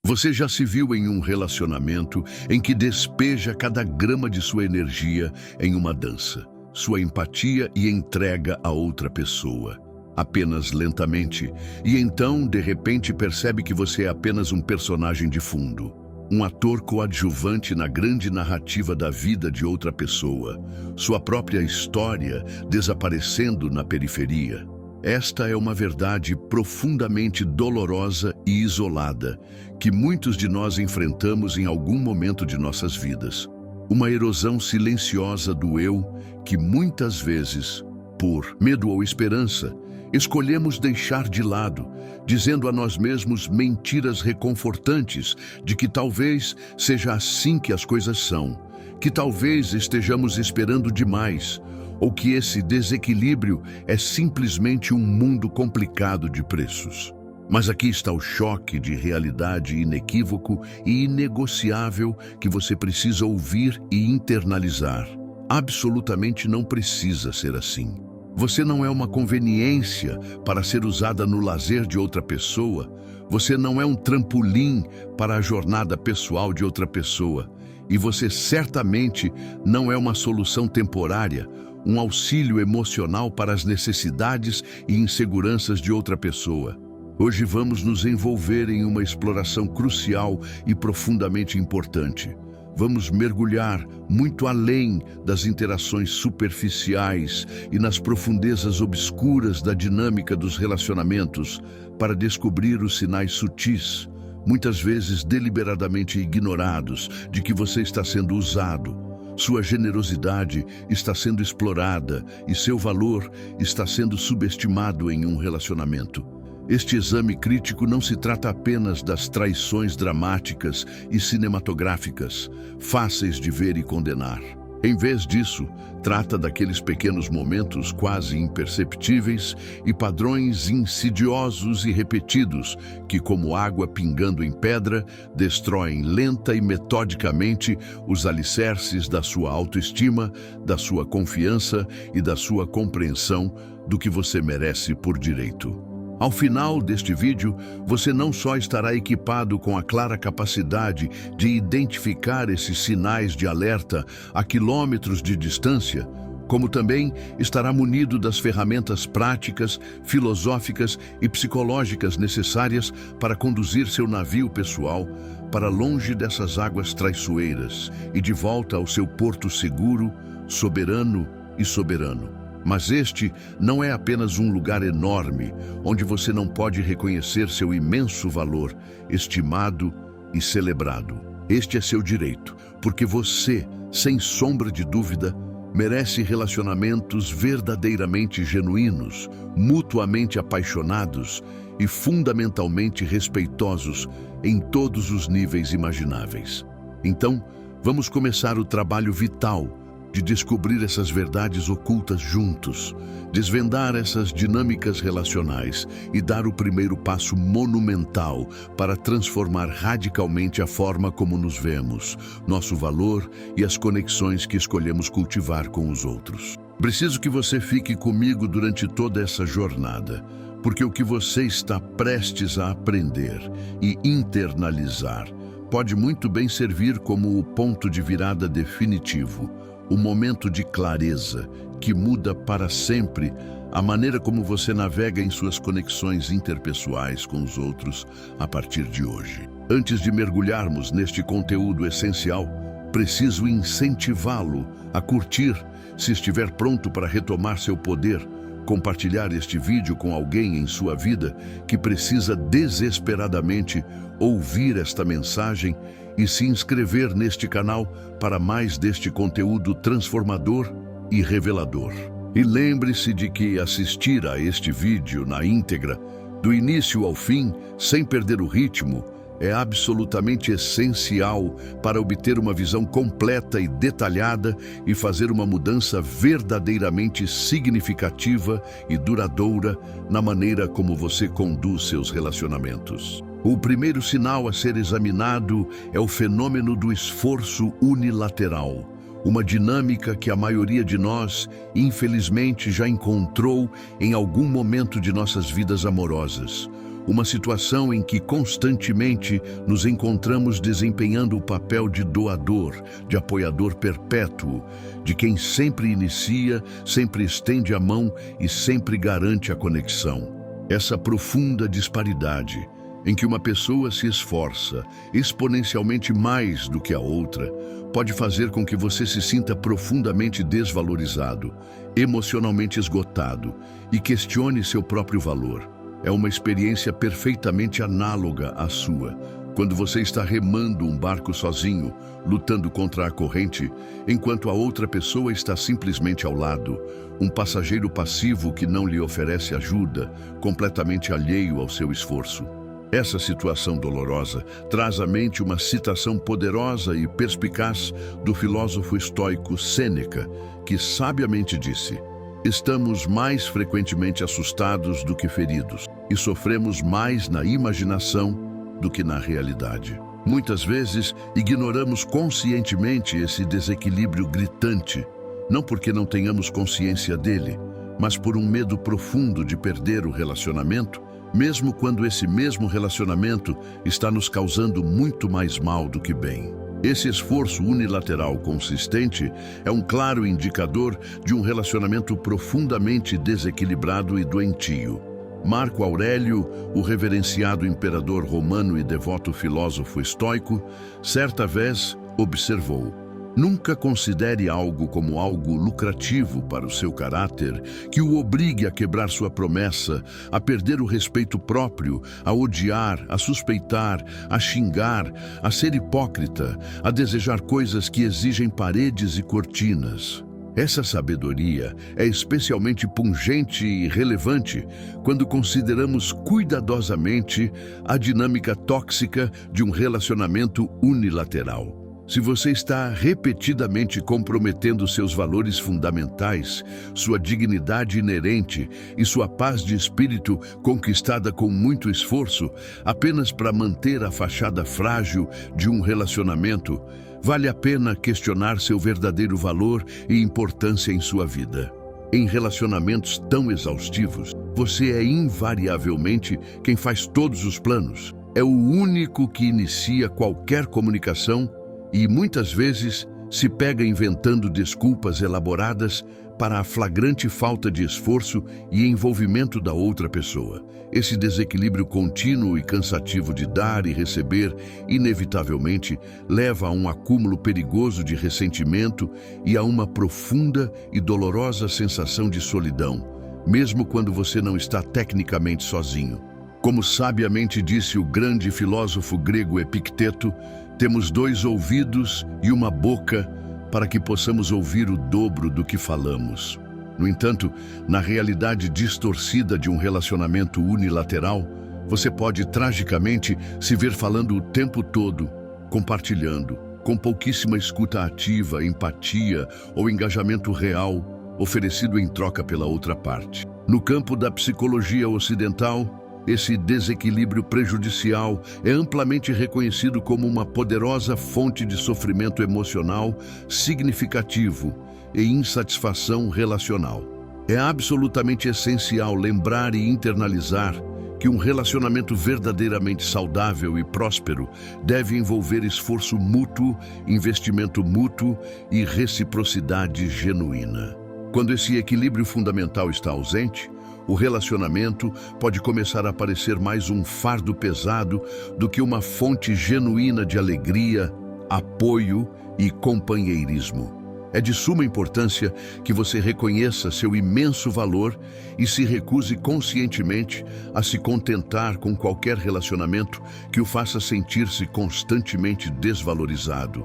Você já se viu em um relacionamento em que despeja cada grama de sua energia em uma dança, sua empatia e entrega a outra pessoa, apenas lentamente, e então, de repente, percebe que você é apenas um personagem de fundo, um ator coadjuvante na grande narrativa da vida de outra pessoa, sua própria história desaparecendo na periferia. Esta é uma verdade profundamente dolorosa e isolada, que muitos de nós enfrentamos em algum momento de nossas vidas. Uma erosão silenciosa do eu que muitas vezes, por medo ou esperança, escolhemos deixar de lado, dizendo a nós mesmos mentiras reconfortantes de que talvez seja assim que as coisas são, que talvez estejamos esperando demais, ou que esse desequilíbrio é simplesmente um mundo complicado de preços. Mas aqui está o choque de realidade inequívoco e inegociável que você precisa ouvir e internalizar. Absolutamente não precisa ser assim. Você não é uma conveniência para ser usada no lazer de outra pessoa. Você não é um trampolim para a jornada pessoal de outra pessoa. E você certamente não é uma solução temporária, um auxílio emocional para as necessidades e inseguranças de outra pessoa. Hoje vamos nos envolver em uma exploração crucial e profundamente importante. Vamos mergulhar muito além das interações superficiais e nas profundezas obscuras da dinâmica dos relacionamentos para descobrir os sinais sutis, muitas vezes deliberadamente ignorados, de que você está sendo usado. Sua generosidade está sendo explorada e seu valor está sendo subestimado em um relacionamento. Este exame crítico não se trata apenas das traições dramáticas e cinematográficas, fáceis de ver e condenar. Em vez disso, trata daqueles pequenos momentos quase imperceptíveis e padrões insidiosos e repetidos que, como água pingando em pedra, destroem lenta e metodicamente os alicerces da sua autoestima, da sua confiança e da sua compreensão do que você merece por direito. Ao final deste vídeo, você não só estará equipado com a clara capacidade de identificar esses sinais de alerta a quilômetros de distância, como também estará munido das ferramentas práticas, filosóficas e psicológicas necessárias para conduzir seu navio pessoal para longe dessas águas traiçoeiras e de volta ao seu porto seguro, soberano e soberano. Mas este não é apenas um lugar enorme, onde você não pode reconhecer seu imenso valor, estimado e celebrado. Este é seu direito, porque você, sem sombra de dúvida, merece relacionamentos verdadeiramente genuínos, mutuamente apaixonados e fundamentalmente respeitosos em todos os níveis imagináveis. Então, vamos começar o trabalho vital de descobrir essas verdades ocultas juntos, desvendar essas dinâmicas relacionais e dar o primeiro passo monumental para transformar radicalmente a forma como nos vemos, nosso valor e as conexões que escolhemos cultivar com os outros. Preciso que você fique comigo durante toda essa jornada, porque o que você está prestes a aprender e internalizar pode muito bem servir como o ponto de virada definitivo, o momento de clareza que muda para sempre a maneira como você navega em suas conexões interpessoais com os outros a partir de hoje. Antes de mergulharmos neste conteúdo essencial, preciso incentivá-lo a curtir, se estiver pronto para retomar seu poder, compartilhar este vídeo com alguém em sua vida que precisa desesperadamente ouvir esta mensagem e se inscrever neste canal para mais deste conteúdo transformador e revelador. E lembre-se de que assistir a este vídeo na íntegra, do início ao fim, sem perder o ritmo, é absolutamente essencial para obter uma visão completa e detalhada e fazer uma mudança verdadeiramente significativa e duradoura na maneira como você conduz seus relacionamentos. O primeiro sinal a ser examinado é o fenômeno do esforço unilateral, uma dinâmica que a maioria de nós, infelizmente, já encontrou em algum momento de nossas vidas amorosas. Uma situação em que constantemente nos encontramos desempenhando o papel de doador, de apoiador perpétuo, de quem sempre inicia, sempre estende a mão e sempre garante a conexão. Essa profunda disparidade, em que uma pessoa se esforça exponencialmente mais do que a outra, pode fazer com que você se sinta profundamente desvalorizado, emocionalmente esgotado e questione seu próprio valor. É uma experiência perfeitamente análoga à sua, quando você está remando um barco sozinho, lutando contra a corrente, enquanto a outra pessoa está simplesmente ao lado, um passageiro passivo que não lhe oferece ajuda, completamente alheio ao seu esforço. Essa situação dolorosa traz à mente uma citação poderosa e perspicaz do filósofo estoico Sêneca, que sabiamente disse: "Estamos mais frequentemente assustados do que feridos, e sofremos mais na imaginação do que na realidade." Muitas vezes, ignoramos conscientemente esse desequilíbrio gritante, não porque não tenhamos consciência dele, mas por um medo profundo de perder o relacionamento, mesmo quando esse mesmo relacionamento está nos causando muito mais mal do que bem. Esse esforço unilateral consistente é um claro indicador de um relacionamento profundamente desequilibrado e doentio. Marco Aurélio, o reverenciado imperador romano e devoto filósofo estoico, certa vez observou: "Nunca considere algo como algo lucrativo para o seu caráter que o obrigue a quebrar sua promessa, a perder o respeito próprio, a odiar, a suspeitar, a xingar, a ser hipócrita, a desejar coisas que exigem paredes e cortinas." Essa sabedoria é especialmente pungente e relevante quando consideramos cuidadosamente a dinâmica tóxica de um relacionamento unilateral. Se você está repetidamente comprometendo seus valores fundamentais, sua dignidade inerente e sua paz de espírito conquistada com muito esforço, apenas para manter a fachada frágil de um relacionamento, vale a pena questionar seu verdadeiro valor e importância em sua vida. Em relacionamentos tão exaustivos, você é invariavelmente quem faz todos os planos. É o único que inicia qualquer comunicação e, muitas vezes, se pega inventando desculpas elaboradas para a flagrante falta de esforço e envolvimento da outra pessoa. Esse desequilíbrio contínuo e cansativo de dar e receber, inevitavelmente, leva a um acúmulo perigoso de ressentimento e a uma profunda e dolorosa sensação de solidão, mesmo quando você não está tecnicamente sozinho. Como sabiamente disse o grande filósofo grego Epicteto, temos 2 ouvidos e uma boca para que possamos ouvir o dobro do que falamos. No entanto, na realidade distorcida de um relacionamento unilateral, você pode tragicamente se ver falando o tempo todo, compartilhando, com pouquíssima escuta ativa, empatia ou engajamento real oferecido em troca pela outra parte. No campo da psicologia ocidental, esse desequilíbrio prejudicial é amplamente reconhecido como uma poderosa fonte de sofrimento emocional significativo e insatisfação relacional. É absolutamente essencial lembrar e internalizar que um relacionamento verdadeiramente saudável e próspero deve envolver esforço mútuo, investimento mútuo e reciprocidade genuína. Quando esse equilíbrio fundamental está ausente, o relacionamento pode começar a parecer mais um fardo pesado do que uma fonte genuína de alegria, apoio e companheirismo. É de suma importância que você reconheça seu imenso valor e se recuse conscientemente a se contentar com qualquer relacionamento que o faça sentir-se constantemente desvalorizado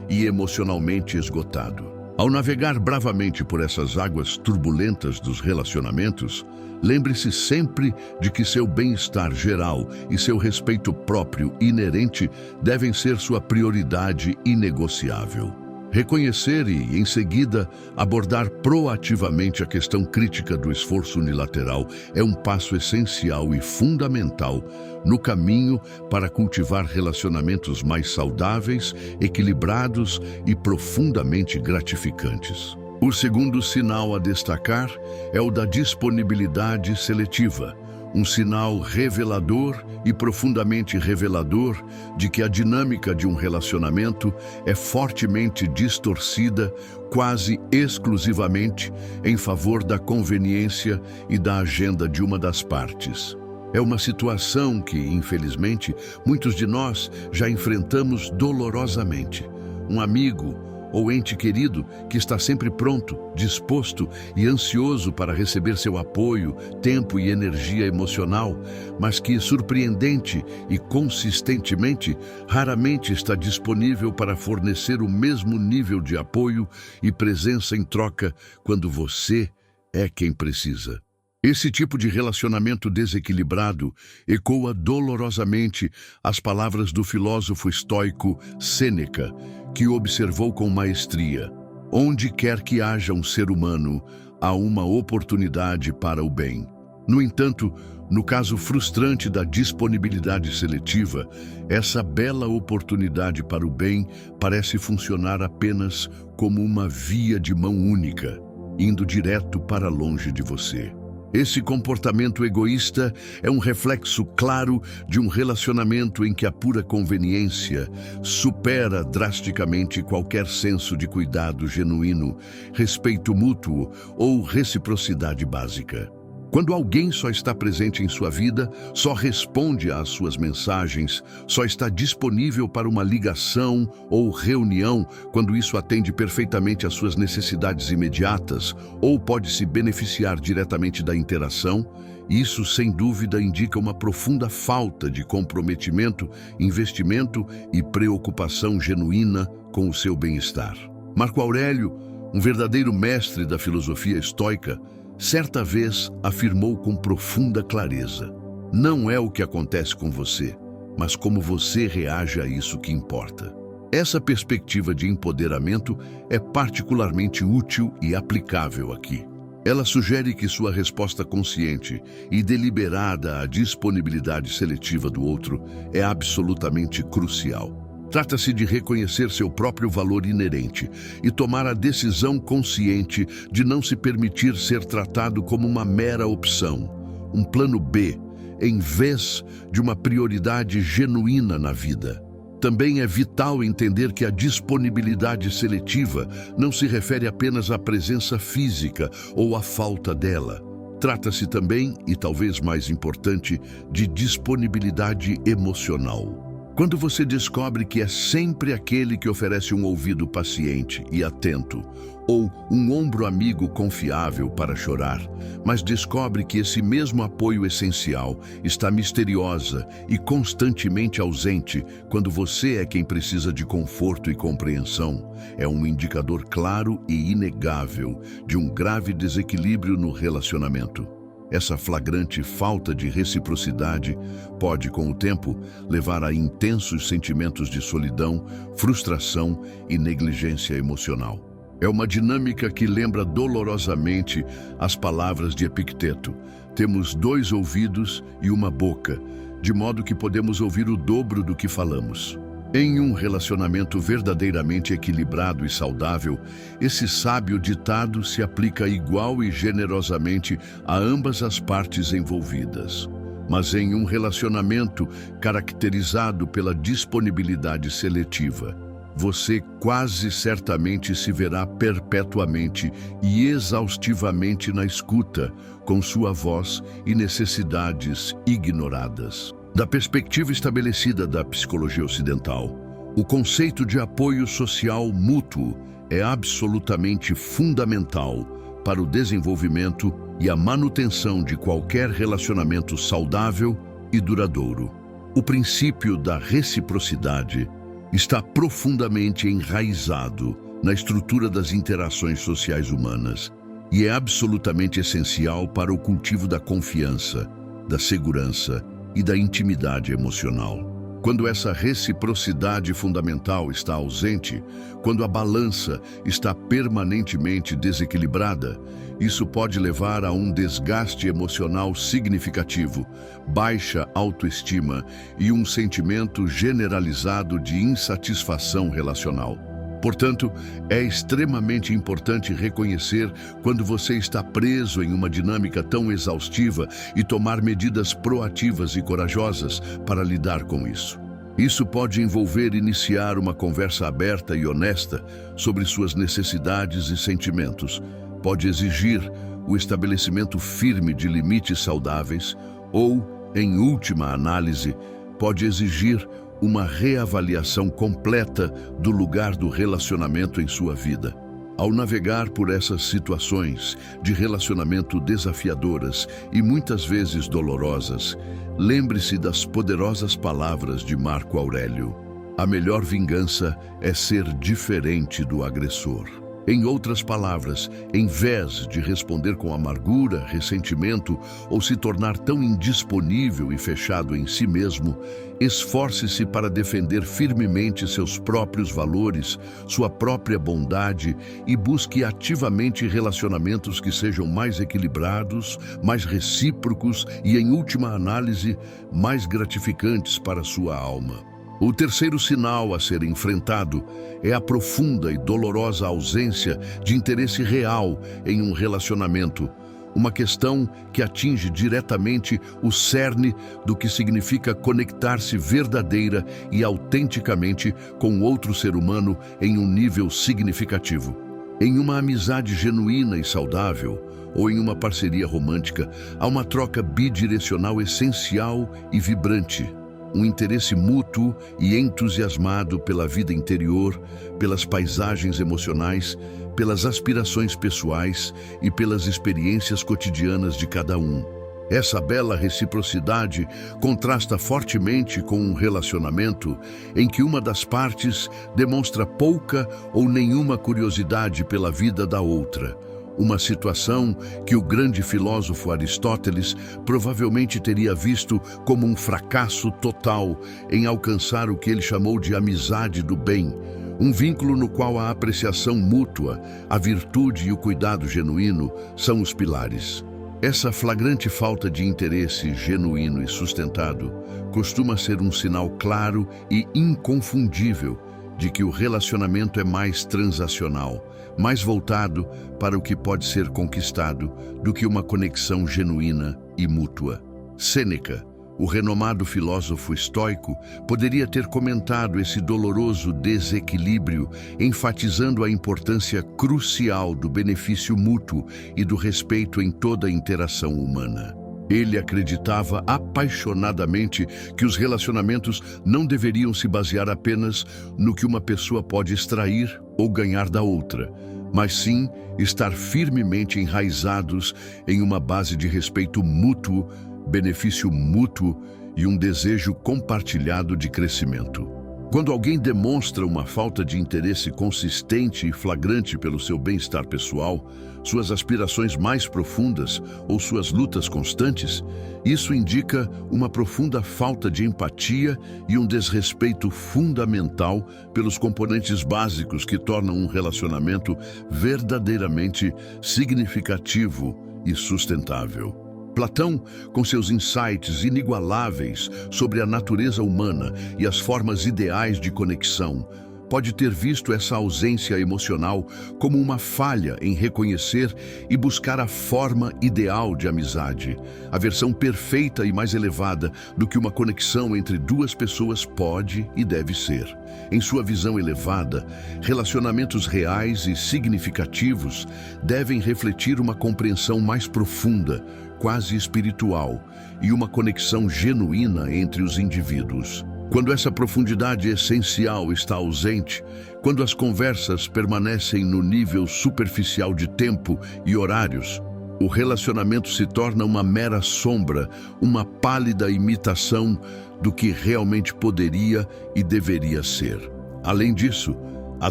e emocionalmente esgotado. Ao navegar bravamente por essas águas turbulentas dos relacionamentos, lembre-se sempre de que seu bem-estar geral e seu respeito próprio inerente devem ser sua prioridade inegociável. Reconhecer e, em seguida, abordar proativamente a questão crítica do esforço unilateral é um passo essencial e fundamental no caminho para cultivar relacionamentos mais saudáveis, equilibrados e profundamente gratificantes. O segundo sinal a destacar é o da disponibilidade seletiva, um sinal revelador e profundamente revelador de que a dinâmica de um relacionamento é fortemente distorcida, quase exclusivamente em favor da conveniência e da agenda de uma das partes. É uma situação que, infelizmente, muitos de nós já enfrentamos dolorosamente. Um amigo ou ente querido que está sempre pronto, disposto e ansioso para receber seu apoio, tempo e energia emocional, mas que, surpreendente e consistentemente, raramente está disponível para fornecer o mesmo nível de apoio e presença em troca quando você é quem precisa. Esse tipo de relacionamento desequilibrado ecoa dolorosamente as palavras do filósofo estoico Sêneca, que observou com maestria: onde quer que haja um ser humano, há uma oportunidade para o bem. No entanto, no caso frustrante da disponibilidade seletiva, essa bela oportunidade para o bem parece funcionar apenas como uma via de mão única, indo direto para longe de você. Esse comportamento egoísta é um reflexo claro de um relacionamento em que a pura conveniência supera drasticamente qualquer senso de cuidado genuíno, respeito mútuo ou reciprocidade básica. Quando alguém só está presente em sua vida, só responde às suas mensagens, só está disponível para uma ligação ou reunião, quando isso atende perfeitamente às suas necessidades imediatas, ou pode se beneficiar diretamente da interação, isso sem dúvida indica uma profunda falta de comprometimento, investimento e preocupação genuína com o seu bem-estar. Marco Aurélio, um verdadeiro mestre da filosofia estoica, certa vez afirmou com profunda clareza: não é o que acontece com você, mas como você reage a isso que importa. Essa perspectiva de empoderamento é particularmente útil e aplicável aqui. Ela sugere que sua resposta consciente e deliberada à disponibilidade seletiva do outro é absolutamente crucial. Trata-se de reconhecer seu próprio valor inerente e tomar a decisão consciente de não se permitir ser tratado como uma mera opção, um plano B, em vez de uma prioridade genuína na vida. Também é vital entender que a disponibilidade seletiva não se refere apenas à presença física ou à falta dela. Trata-se também, e talvez mais importante, de disponibilidade emocional. Quando você descobre que é sempre aquele que oferece um ouvido paciente e atento, ou um ombro amigo confiável para chorar, mas descobre que esse mesmo apoio essencial está misteriosa e constantemente ausente quando você é quem precisa de conforto e compreensão, é um indicador claro e inegável de um grave desequilíbrio no relacionamento. Essa flagrante falta de reciprocidade pode, com o tempo, levar a intensos sentimentos de solidão, frustração e negligência emocional. É uma dinâmica que lembra dolorosamente as palavras de Epicteto: temos 2 ouvidos e uma boca, de modo que podemos ouvir o dobro do que falamos. Em um relacionamento verdadeiramente equilibrado e saudável, esse sábio ditado se aplica igual e generosamente a ambas as partes envolvidas. Mas em um relacionamento caracterizado pela disponibilidade seletiva, você quase certamente se verá perpetuamente e exaustivamente na escuta, com sua voz e necessidades ignoradas. Da perspectiva estabelecida da psicologia ocidental, o conceito de apoio social mútuo é absolutamente fundamental para o desenvolvimento e a manutenção de qualquer relacionamento saudável e duradouro. O princípio da reciprocidade está profundamente enraizado na estrutura das interações sociais humanas e é absolutamente essencial para o cultivo da confiança, da segurança e da intimidade emocional. Quando essa reciprocidade fundamental está ausente, quando a balança está permanentemente desequilibrada, isso pode levar a um desgaste emocional significativo, baixa autoestima e um sentimento generalizado de insatisfação relacional. Portanto, é extremamente importante reconhecer quando você está preso em uma dinâmica tão exaustiva e tomar medidas proativas e corajosas para lidar com isso. Isso pode envolver iniciar uma conversa aberta e honesta sobre suas necessidades e sentimentos. Pode exigir o estabelecimento firme de limites saudáveis ou, em última análise, pode exigir uma reavaliação completa do lugar do relacionamento em sua vida. Ao navegar por essas situações de relacionamento desafiadoras e muitas vezes dolorosas, lembre-se das poderosas palavras de Marco Aurélio: a melhor vingança é ser diferente do agressor. Em outras palavras, em vez de responder com amargura, ressentimento ou se tornar tão indisponível e fechado em si mesmo, esforce-se para defender firmemente seus próprios valores, sua própria bondade e busque ativamente relacionamentos que sejam mais equilibrados, mais recíprocos e, em última análise, mais gratificantes para sua alma. O terceiro sinal a ser enfrentado é a profunda e dolorosa ausência de interesse real em um relacionamento, uma questão que atinge diretamente o cerne do que significa conectar-se verdadeira e autenticamente com outro ser humano em um nível significativo. Em uma amizade genuína e saudável, ou em uma parceria romântica, há uma troca bidirecional essencial e vibrante. Um interesse mútuo e entusiasmado pela vida interior, pelas paisagens emocionais, pelas aspirações pessoais e pelas experiências cotidianas de cada um. Essa bela reciprocidade contrasta fortemente com um relacionamento em que uma das partes demonstra pouca ou nenhuma curiosidade pela vida da outra. Uma situação que o grande filósofo Aristóteles provavelmente teria visto como um fracasso total em alcançar o que ele chamou de amizade do bem, um vínculo no qual a apreciação mútua, a virtude e o cuidado genuíno são os pilares. Essa flagrante falta de interesse genuíno e sustentado costuma ser um sinal claro e inconfundível de que o relacionamento é mais transacional, mais voltado para o que pode ser conquistado do que uma conexão genuína e mútua. Sêneca, o renomado filósofo estoico, poderia ter comentado esse doloroso desequilíbrio, enfatizando a importância crucial do benefício mútuo e do respeito em toda a interação humana. Ele acreditava apaixonadamente que os relacionamentos não deveriam se basear apenas no que uma pessoa pode extrair ou ganhar da outra, mas sim estar firmemente enraizados em uma base de respeito mútuo, benefício mútuo e um desejo compartilhado de crescimento. Quando alguém demonstra uma falta de interesse consistente e flagrante pelo seu bem-estar pessoal, suas aspirações mais profundas ou suas lutas constantes, isso indica uma profunda falta de empatia e um desrespeito fundamental pelos componentes básicos que tornam um relacionamento verdadeiramente significativo e sustentável. Platão, com seus insights inigualáveis sobre a natureza humana e as formas ideais de conexão, pode ter visto essa ausência emocional como uma falha em reconhecer e buscar a forma ideal de amizade, a versão perfeita e mais elevada do que uma conexão entre duas pessoas pode e deve ser. Em sua visão elevada, relacionamentos reais e significativos devem refletir uma compreensão mais profunda, quase espiritual, e uma conexão genuína entre os indivíduos. Quando essa profundidade essencial está ausente, quando as conversas permanecem no nível superficial de tempo e horários, o relacionamento se torna uma mera sombra, uma pálida imitação do que realmente poderia e deveria ser. Além disso, a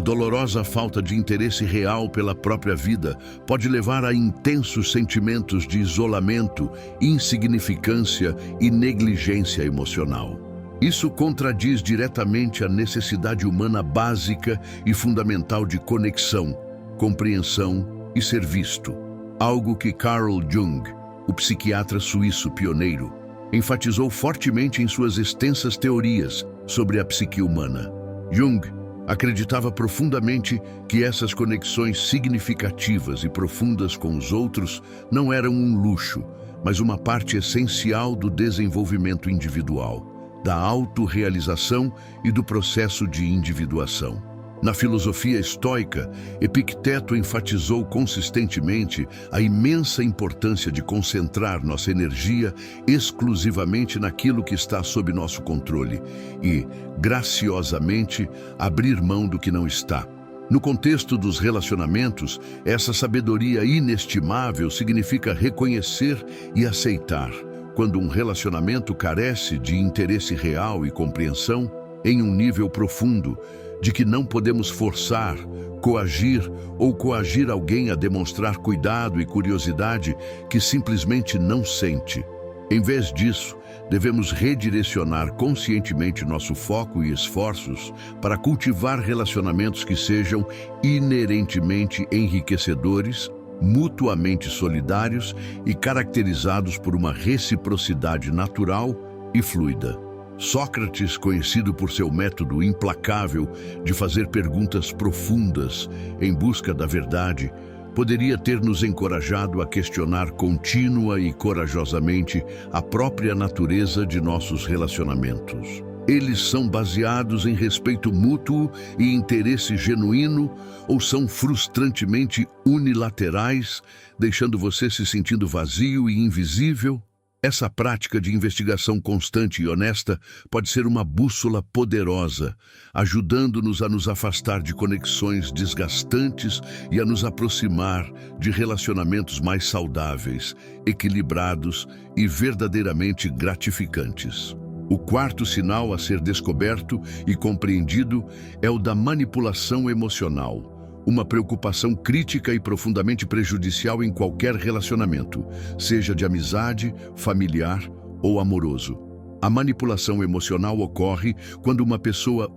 dolorosa falta de interesse real pela própria vida pode levar a intensos sentimentos de isolamento, insignificância e negligência emocional. Isso contradiz diretamente a necessidade humana básica e fundamental de conexão, compreensão e ser visto. Algo que Carl Jung, o psiquiatra suíço pioneiro, enfatizou fortemente em suas extensas teorias sobre a psique humana. Jung Acreditava profundamente que essas conexões significativas e profundas com os outros não eram um luxo, mas uma parte essencial do desenvolvimento individual, da autorrealização e do processo de individuação. Na filosofia estoica, Epicteto enfatizou consistentemente a imensa importância de concentrar nossa energia exclusivamente naquilo que está sob nosso controle e, graciosamente, abrir mão do que não está. No contexto dos relacionamentos, essa sabedoria inestimável significa reconhecer e aceitar quando um relacionamento carece de interesse real e compreensão em um nível profundo, de que não podemos forçar, coagir ou coagir alguém a demonstrar cuidado e curiosidade que simplesmente não sente. Em vez disso, devemos redirecionar conscientemente nosso foco e esforços para cultivar relacionamentos que sejam inerentemente enriquecedores, mutuamente solidários e caracterizados por uma reciprocidade natural e fluida. Sócrates, conhecido por seu método implacável de fazer perguntas profundas em busca da verdade, poderia ter nos encorajado a questionar contínua e corajosamente a própria natureza de nossos relacionamentos. Eles são baseados em respeito mútuo e interesse genuíno ou são frustrantemente unilaterais, deixando você se sentindo vazio e invisível? Essa prática de investigação constante e honesta pode ser uma bússola poderosa, ajudando-nos a nos afastar de conexões desgastantes e a nos aproximar de relacionamentos mais saudáveis, equilibrados e verdadeiramente gratificantes. O quarto sinal a ser descoberto e compreendido é o da manipulação emocional. Uma preocupação crítica e profundamente prejudicial em qualquer relacionamento, seja de amizade, familiar ou amoroso. A manipulação emocional ocorre quando uma pessoa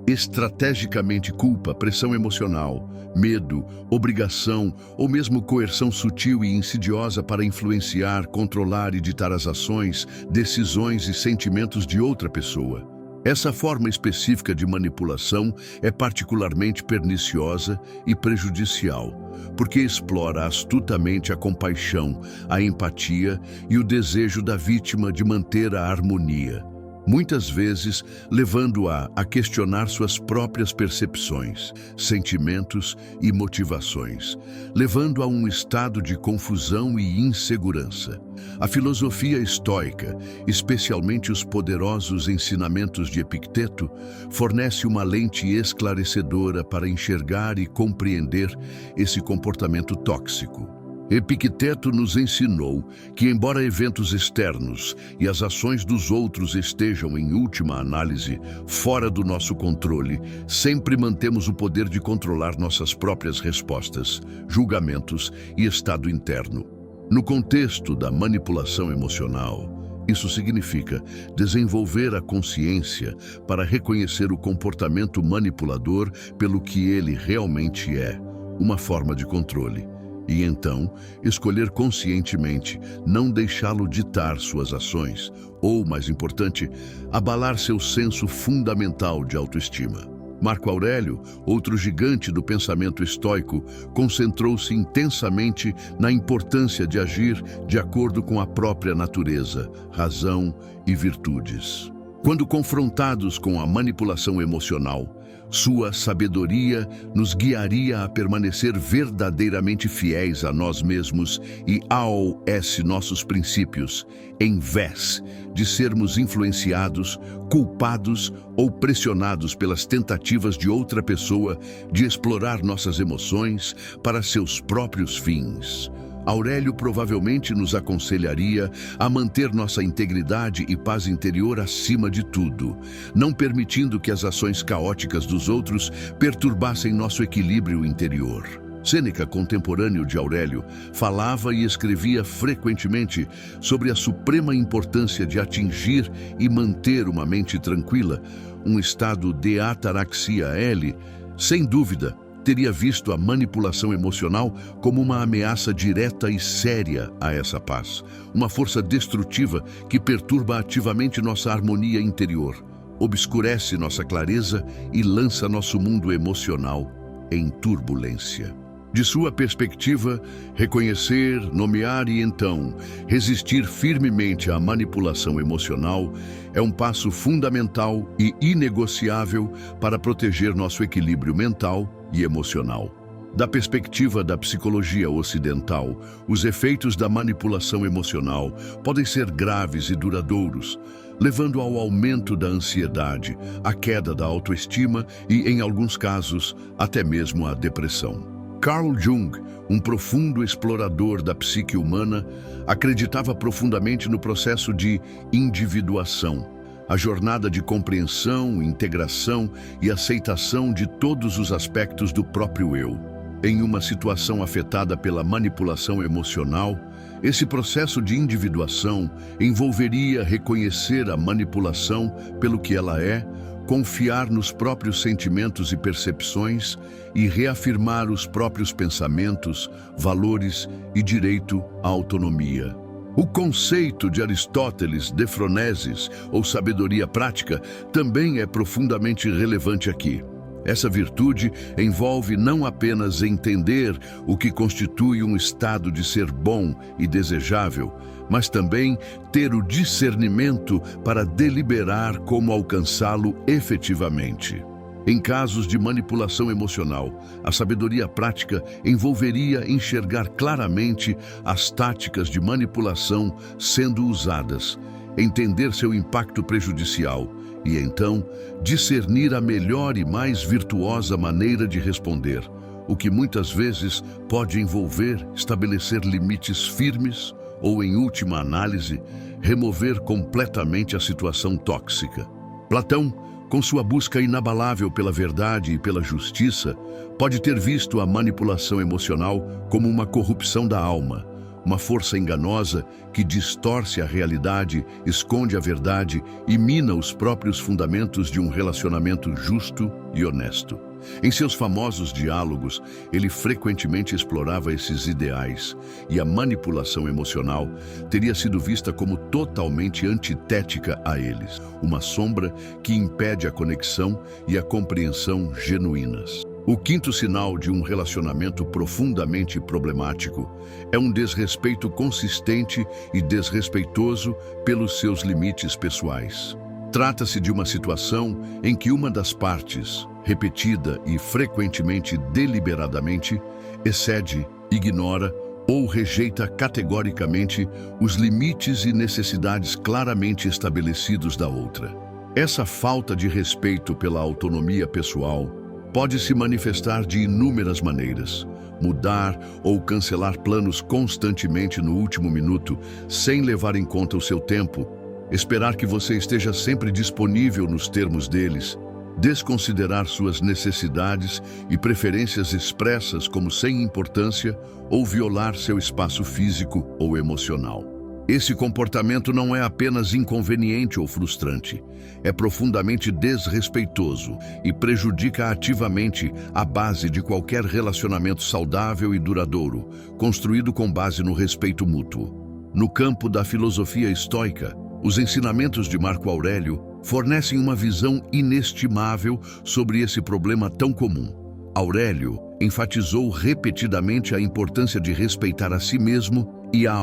estrategicamente culpa, pressão emocional, medo, obrigação ou mesmo coerção sutil e insidiosa para influenciar, controlar e ditar as ações, decisões e sentimentos de outra pessoa. Essa forma específica de manipulação é particularmente perniciosa e prejudicial, porque explora astutamente a compaixão, a empatia e o desejo da vítima de manter a harmonia, muitas vezes levando-a a questionar suas próprias percepções, sentimentos e motivações, levando a um estado de confusão e insegurança. A filosofia estoica, especialmente os poderosos ensinamentos de Epicteto, fornece uma lente esclarecedora para enxergar e compreender esse comportamento tóxico. Epicteto nos ensinou que, embora eventos externos e as ações dos outros estejam, em última análise, fora do nosso controle, sempre mantemos o poder de controlar nossas próprias respostas, julgamentos e estado interno. No contexto da manipulação emocional, isso significa desenvolver a consciência para reconhecer o comportamento manipulador pelo que ele realmente é, uma forma de controle. E então, escolher conscientemente não deixá-lo ditar suas ações, ou, mais importante, abalar seu senso fundamental de autoestima. Marco Aurélio, outro gigante do pensamento estoico, concentrou-se intensamente na importância de agir de acordo com a própria natureza, razão e virtudes. Quando confrontados com a manipulação emocional, sua sabedoria nos guiaria a permanecer verdadeiramente fiéis a nós mesmos e nossos princípios, em vez de sermos influenciados, culpados ou pressionados pelas tentativas de outra pessoa de explorar nossas emoções para seus próprios fins. Aurélio provavelmente nos aconselharia a manter nossa integridade e paz interior acima de tudo, não permitindo que as ações caóticas dos outros perturbassem nosso equilíbrio interior. Sêneca, contemporâneo de Aurélio, falava e escrevia frequentemente sobre a suprema importância de atingir e manter uma mente tranquila, um estado de ataraxia. Ele, sem dúvida, teria visto a manipulação emocional como uma ameaça direta e séria a essa paz, uma força destrutiva que perturba ativamente nossa harmonia interior. obscurece nossa clareza e lança nosso mundo emocional em turbulência. De sua perspectiva, reconhecer, nomear e então resistir firmemente à manipulação emocional é um passo fundamental e inegociável para proteger nosso equilíbrio mental e emocional. Da perspectiva da psicologia ocidental, os efeitos da manipulação emocional podem ser graves e duradouros, levando ao aumento da ansiedade, à queda da autoestima e, em alguns casos, até mesmo à depressão. Carl Jung, um profundo explorador da psique humana, acreditava profundamente no processo de individuação, a jornada de compreensão, integração e aceitação de todos os aspectos do próprio eu. Em uma situação afetada pela manipulação emocional, esse processo de individuação envolveria reconhecer a manipulação pelo que ela é, confiar nos próprios sentimentos e percepções e reafirmar os próprios pensamentos, valores e direito à autonomia. O conceito de Aristóteles de phronesis, ou sabedoria prática, também é profundamente relevante aqui. Essa virtude envolve não apenas entender o que constitui um estado de ser bom e desejável, mas também ter o discernimento para deliberar como alcançá-lo efetivamente. Em casos de manipulação emocional, a sabedoria prática envolveria enxergar claramente as táticas de manipulação sendo usadas, entender seu impacto prejudicial e, então, discernir a melhor e mais virtuosa maneira de responder, o que muitas vezes pode envolver estabelecer limites firmes ou, em última análise, remover completamente a situação tóxica. Platão, com sua busca inabalável pela verdade e pela justiça, pode ter visto a manipulação emocional como uma corrupção da alma, uma força enganosa que distorce a realidade, esconde a verdade e mina os próprios fundamentos de um relacionamento justo e honesto. Em seus famosos diálogos, ele frequentemente explorava esses ideais, e a manipulação emocional teria sido vista como totalmente antitética a eles, uma sombra que impede a conexão e a compreensão genuínas. O quinto sinal de um relacionamento profundamente problemático é um desrespeito consistente e desrespeitoso pelos seus limites pessoais. Trata-se de uma situação em que uma das partes, repetida e frequentemente deliberadamente, excede, ignora ou rejeita categoricamente os limites e necessidades claramente estabelecidos da outra. Essa falta de respeito pela autonomia pessoal pode se manifestar de inúmeras maneiras. Mudar ou cancelar planos constantemente no último minuto, sem levar em conta o seu tempo, esperar que você esteja sempre disponível nos termos deles, desconsiderar suas necessidades e preferências expressas como sem importância ou violar seu espaço físico ou emocional. Esse comportamento não é apenas inconveniente ou frustrante, é profundamente desrespeitoso e prejudica ativamente a base de qualquer relacionamento saudável e duradouro, construído com base no respeito mútuo. No campo da filosofia estoica, os ensinamentos de Marco Aurélio fornecem uma visão inestimável sobre esse problema tão comum. Aurélio enfatizou repetidamente a importância de respeitar a si mesmo e a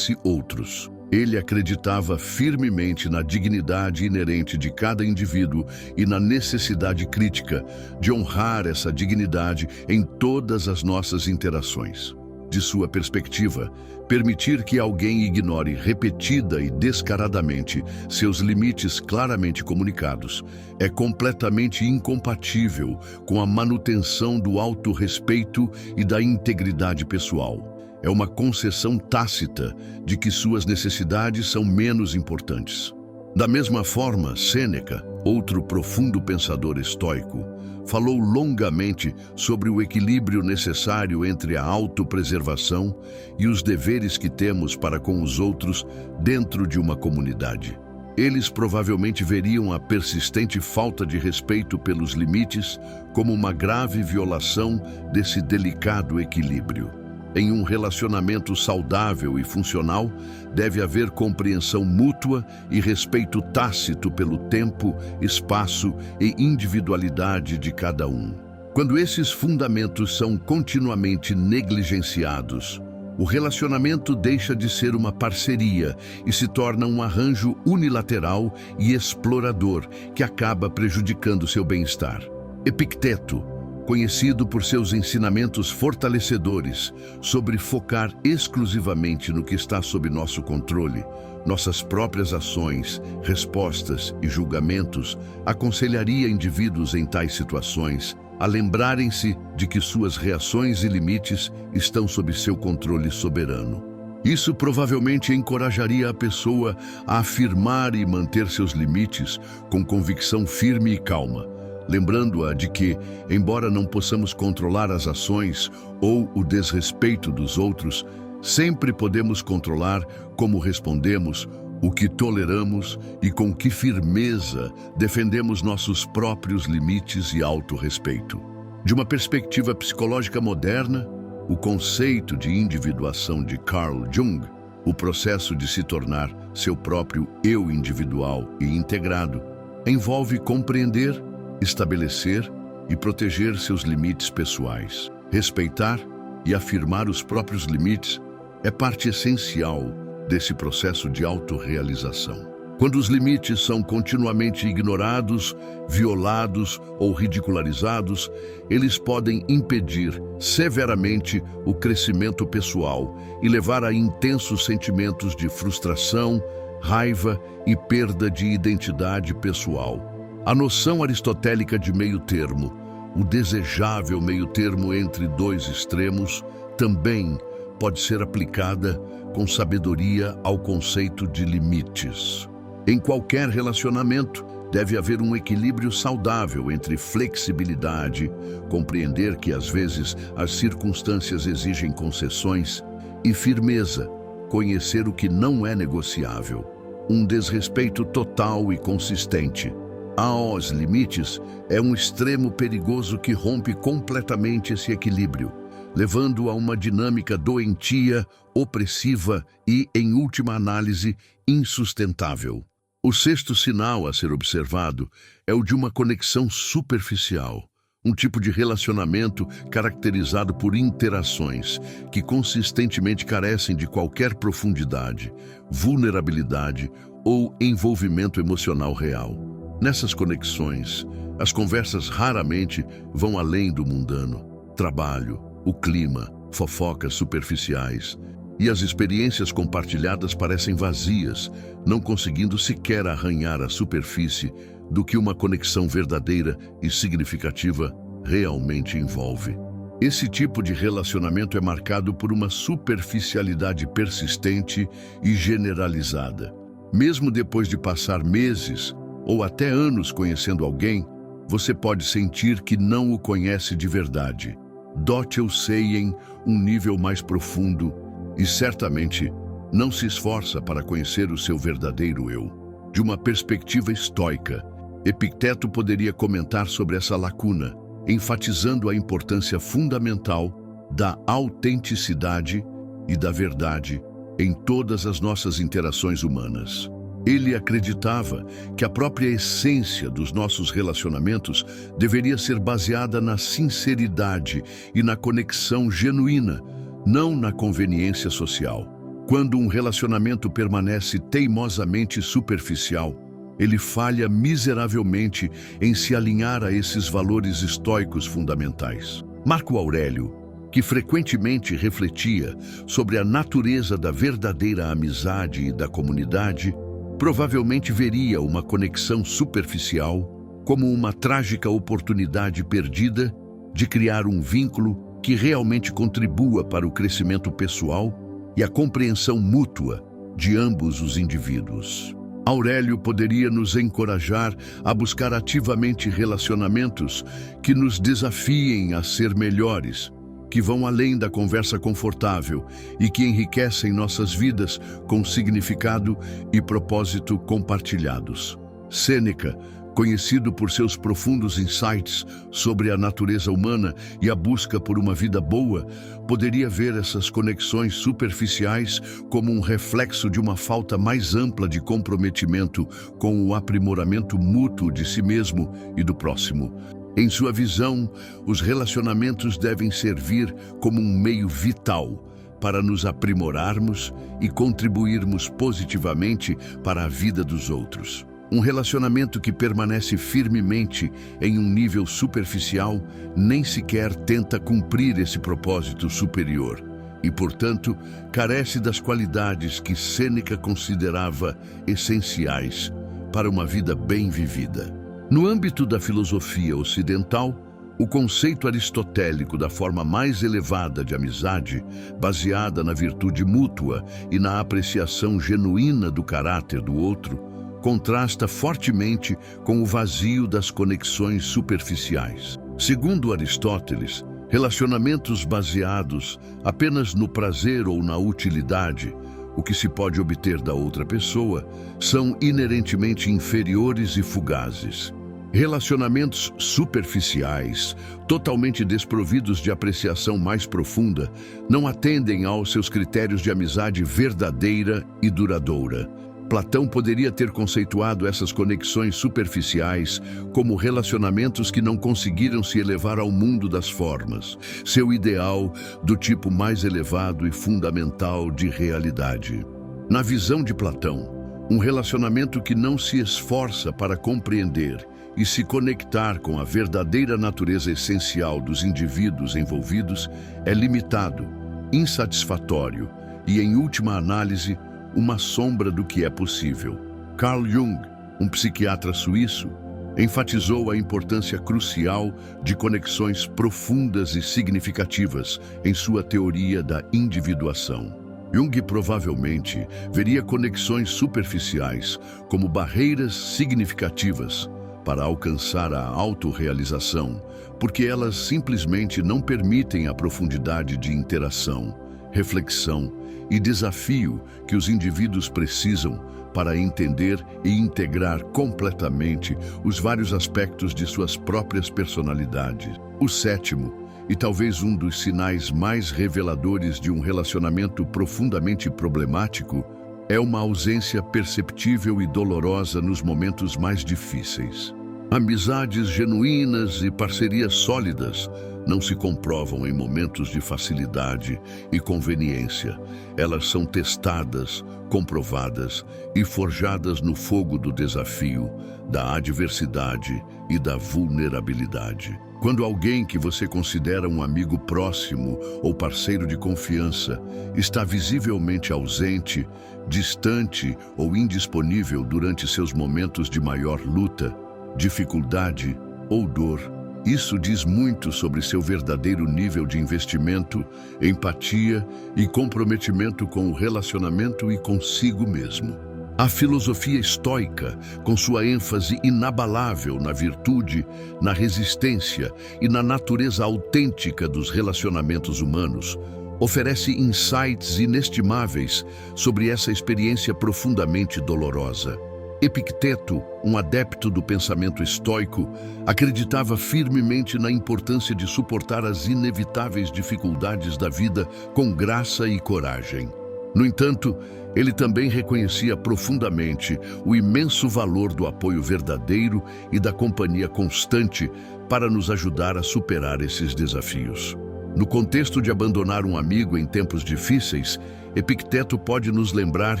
outros. Ele acreditava firmemente na dignidade inerente de cada indivíduo e na necessidade crítica de honrar essa dignidade em todas as nossas interações. De sua perspectiva, permitir que alguém ignore repetida e descaradamente seus limites claramente comunicados é completamente incompatível com a manutenção do autorrespeito e da integridade pessoal. É uma concessão tácita de que suas necessidades são menos importantes. Da mesma forma, Sêneca, outro profundo pensador estoico, falou longamente sobre o equilíbrio necessário entre a autopreservação e os deveres que temos para com os outros dentro de uma comunidade. Eles provavelmente veriam a persistente falta de respeito pelos limites como uma grave violação desse delicado equilíbrio. Em um relacionamento saudável e funcional, deve haver compreensão mútua e respeito tácito pelo tempo, espaço e individualidade de cada um. Quando esses fundamentos são continuamente negligenciados, o relacionamento deixa de ser uma parceria e se torna um arranjo unilateral e explorador que acaba prejudicando seu bem-estar. Epicteto, conhecido por seus ensinamentos fortalecedores sobre focar exclusivamente no que está sob nosso controle, nossas próprias ações, respostas e julgamentos, aconselharia indivíduos em tais situações a lembrarem-se de que suas reações e limites estão sob seu controle soberano. Isso provavelmente encorajaria a pessoa a afirmar e manter seus limites com convicção firme e calma, lembrando-a de que, embora não possamos controlar as ações ou o desrespeito dos outros, sempre podemos controlar como respondemos, o que toleramos e com que firmeza defendemos nossos próprios limites e autorrespeito. De uma perspectiva psicológica moderna, o conceito de individuação de Carl Jung, o processo de se tornar seu próprio eu individual e integrado, envolve compreender, estabelecer e proteger seus limites pessoais. Respeitar e afirmar os próprios limites é parte essencial desse processo de autorrealização. Quando os limites são continuamente ignorados, violados ou ridicularizados, eles podem impedir severamente o crescimento pessoal e levar a intensos sentimentos de frustração, raiva e perda de identidade pessoal. A noção aristotélica de meio-termo, o desejável meio-termo entre dois extremos, também pode ser aplicada com sabedoria ao conceito de limites. Em qualquer relacionamento, deve haver um equilíbrio saudável entre flexibilidade, compreender que às vezes as circunstâncias exigem concessões, e firmeza, conhecer o que não é negociável. Um desrespeito total e consistente aos limites é um extremo perigoso que rompe completamente esse equilíbrio, levando a uma dinâmica doentia, opressiva e, em última análise, insustentável. O sexto sinal a ser observado é o de uma conexão superficial, um tipo de relacionamento caracterizado por interações que consistentemente carecem de qualquer profundidade, vulnerabilidade ou envolvimento emocional real. Nessas conexões, as conversas raramente vão além do mundano. Trabalho, o clima, fofocas superficiais, e as experiências compartilhadas parecem vazias, não conseguindo sequer arranhar a superfície do que uma conexão verdadeira e significativa realmente envolve. Esse tipo de relacionamento é marcado por uma superficialidade persistente e generalizada. Mesmo depois de passar meses ou até anos conhecendo alguém, você pode sentir que não o conhece de verdade. Dote-o-sei em um nível mais profundo e certamente não se esforça para conhecer o seu verdadeiro eu. De uma perspectiva estoica, Epicteto poderia comentar sobre essa lacuna, enfatizando a importância fundamental da autenticidade e da verdade em todas as nossas interações humanas. Ele acreditava que a própria essência dos nossos relacionamentos deveria ser baseada na sinceridade e na conexão genuína, não na conveniência social. Quando um relacionamento permanece teimosamente superficial, ele falha miseravelmente em se alinhar a esses valores estoicos fundamentais. Marco Aurélio, que frequentemente refletia sobre a natureza da verdadeira amizade e da comunidade, provavelmente veria uma conexão superficial como uma trágica oportunidade perdida de criar um vínculo que realmente contribua para o crescimento pessoal e a compreensão mútua de ambos os indivíduos. Aurélio poderia nos encorajar a buscar ativamente relacionamentos que nos desafiem a ser melhores, que vão além da conversa confortável e que enriquecem nossas vidas com significado e propósito compartilhados. Sêneca, conhecido por seus profundos insights sobre a natureza humana e a busca por uma vida boa, poderia ver essas conexões superficiais como um reflexo de uma falta mais ampla de comprometimento com o aprimoramento mútuo de si mesmo e do próximo. Em sua visão, os relacionamentos devem servir como um meio vital para nos aprimorarmos e contribuirmos positivamente para a vida dos outros. Um relacionamento que permanece firmemente em um nível superficial nem sequer tenta cumprir esse propósito superior e, portanto, carece das qualidades que Sêneca considerava essenciais para uma vida bem vivida. No âmbito da filosofia ocidental, o conceito aristotélico da forma mais elevada de amizade, baseada na virtude mútua e na apreciação genuína do caráter do outro, contrasta fortemente com o vazio das conexões superficiais. Segundo Aristóteles, relacionamentos baseados apenas no prazer ou na utilidade, o que se pode obter da outra pessoa, são inerentemente inferiores e fugazes. Relacionamentos superficiais, totalmente desprovidos de apreciação mais profunda, não atendem aos seus critérios de amizade verdadeira e duradoura. Platão poderia ter conceituado essas conexões superficiais como relacionamentos que não conseguiram se elevar ao mundo das formas, seu ideal do tipo mais elevado e fundamental de realidade. Na visão de Platão, um relacionamento que não se esforça para compreender e se conectar com a verdadeira natureza essencial dos indivíduos envolvidos é limitado, insatisfatório e, em última análise, uma sombra do que é possível. Carl Jung, um psiquiatra suíço, enfatizou a importância crucial de conexões profundas e significativas em sua teoria da individuação. Jung provavelmente veria conexões superficiais como barreiras significativas para alcançar a autorrealização, porque elas simplesmente não permitem a profundidade de interação, reflexão e desafio que os indivíduos precisam para entender e integrar completamente os vários aspectos de suas próprias personalidades. O sétimo, e talvez um dos sinais mais reveladores de um relacionamento profundamente problemático, é uma ausência perceptível e dolorosa nos momentos mais difíceis. Amizades genuínas e parcerias sólidas não se comprovam em momentos de facilidade e conveniência. Elas são testadas, comprovadas e forjadas no fogo do desafio, da adversidade e da vulnerabilidade. Quando alguém que você considera um amigo próximo ou parceiro de confiança está visivelmente ausente, distante ou indisponível durante seus momentos de maior luta, dificuldade ou dor, isso diz muito sobre seu verdadeiro nível de investimento, empatia e comprometimento com o relacionamento e consigo mesmo. A filosofia estoica, com sua ênfase inabalável na virtude, na resistência e na natureza autêntica dos relacionamentos humanos, oferece insights inestimáveis sobre essa experiência profundamente dolorosa. Epicteto, um adepto do pensamento estoico, acreditava firmemente na importância de suportar as inevitáveis dificuldades da vida com graça e coragem. No entanto, ele também reconhecia profundamente o imenso valor do apoio verdadeiro e da companhia constante para nos ajudar a superar esses desafios. No contexto de abandonar um amigo em tempos difíceis, Epicteto pode nos lembrar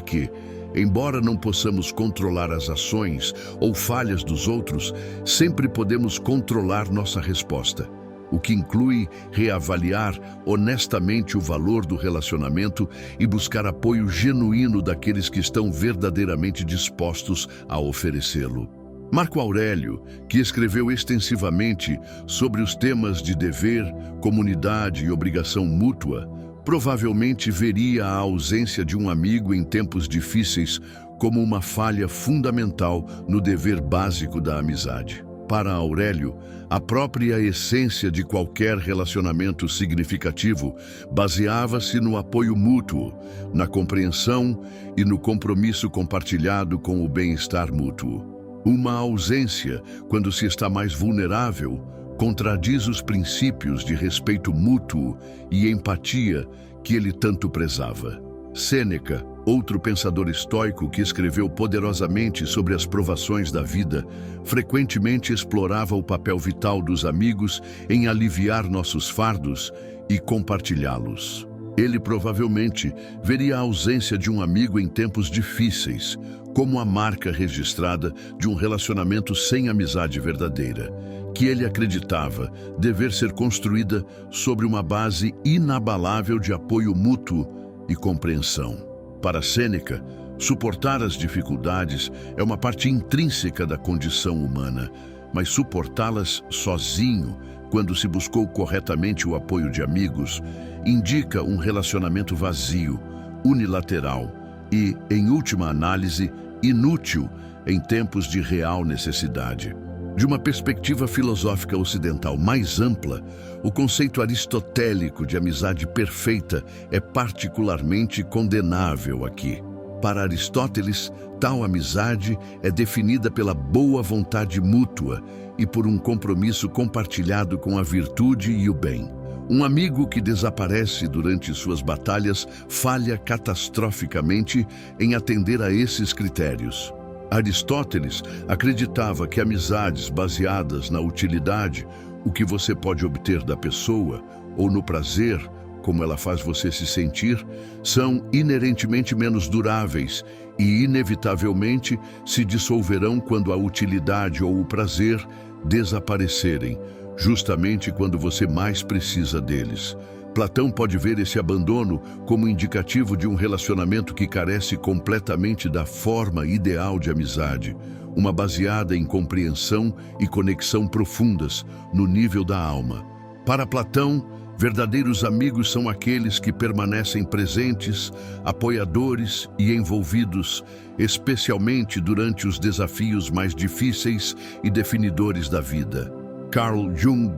que, embora não possamos controlar as ações ou falhas dos outros, sempre podemos controlar nossa resposta, o que inclui reavaliar honestamente o valor do relacionamento e buscar apoio genuíno daqueles que estão verdadeiramente dispostos a oferecê-lo. Marco Aurélio, que escreveu extensivamente sobre os temas de dever, comunidade e obrigação mútua, provavelmente veria a ausência de um amigo em tempos difíceis como uma falha fundamental no dever básico da amizade. Para Aurélio, a própria essência de qualquer relacionamento significativo baseava-se no apoio mútuo, na compreensão e no compromisso compartilhado com o bem-estar mútuo. Uma ausência, quando se está mais vulnerável, contradiz os princípios de respeito mútuo e empatia que ele tanto prezava. Sêneca, outro pensador estoico que escreveu poderosamente sobre as provações da vida, frequentemente explorava o papel vital dos amigos em aliviar nossos fardos e compartilhá-los. Ele provavelmente veria a ausência de um amigo em tempos difíceis como a marca registrada de um relacionamento sem amizade verdadeira, que ele acreditava dever ser construída sobre uma base inabalável de apoio mútuo e compreensão. Para Sêneca, suportar as dificuldades é uma parte intrínseca da condição humana, mas suportá-las sozinho, quando se buscou corretamente o apoio de amigos, indica um relacionamento vazio, unilateral e, em última análise, inútil em tempos de real necessidade. De uma perspectiva filosófica ocidental mais ampla, o conceito aristotélico de amizade perfeita é particularmente condenável aqui. Para Aristóteles, tal amizade é definida pela boa vontade mútua e por um compromisso compartilhado com a virtude e o bem. Um amigo que desaparece durante suas batalhas falha catastroficamente em atender a esses critérios. Aristóteles acreditava que amizades baseadas na utilidade, o que você pode obter da pessoa, ou no prazer, como ela faz você se sentir, são inerentemente menos duráveis e, inevitavelmente, se dissolverão quando a utilidade ou o prazer desaparecerem, justamente quando você mais precisa deles. Platão pode ver esse abandono como indicativo de um relacionamento que carece completamente da forma ideal de amizade, uma baseada em compreensão e conexão profundas no nível da alma. Para Platão, verdadeiros amigos são aqueles que permanecem presentes, apoiadores e envolvidos, especialmente durante os desafios mais difíceis e definidores da vida. Carl Jung,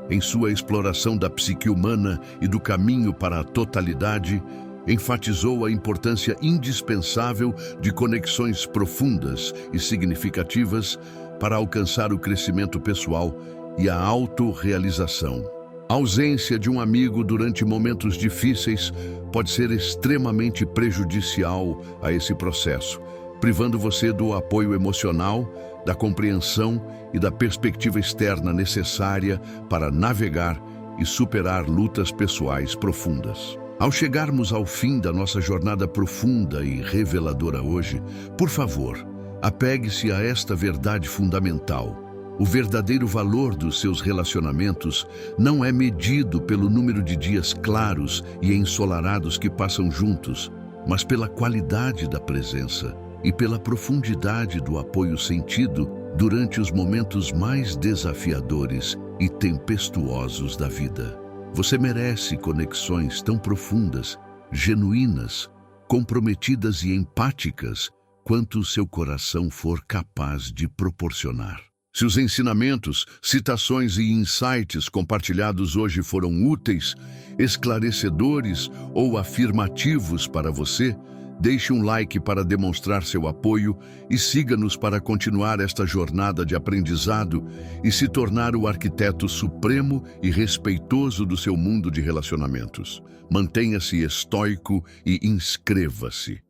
em sua exploração da psique humana e do caminho para a totalidade, enfatizou a importância indispensável de conexões profundas e significativas para alcançar o crescimento pessoal e a autorrealização. A ausência de um amigo durante momentos difíceis pode ser extremamente prejudicial a esse processo, privando você do apoio emocional, da compreensão e da perspectiva externa necessária para navegar e superar lutas pessoais profundas. Ao chegarmos ao fim da nossa jornada profunda e reveladora hoje, por favor, apegue-se a esta verdade fundamental. O verdadeiro valor dos seus relacionamentos não é medido pelo número de dias claros e ensolarados que passam juntos, mas pela qualidade da presença e pela profundidade do apoio sentido durante os momentos mais desafiadores e tempestuosos da vida. Você merece conexões tão profundas, genuínas, comprometidas e empáticas quanto o seu coração for capaz de proporcionar. Se os ensinamentos, citações e insights compartilhados hoje foram úteis, esclarecedores ou afirmativos para você, deixe um like para demonstrar seu apoio e siga-nos para continuar esta jornada de aprendizado e se tornar o arquiteto supremo e respeitoso do seu mundo de relacionamentos. Mantenha-se estoico e inscreva-se.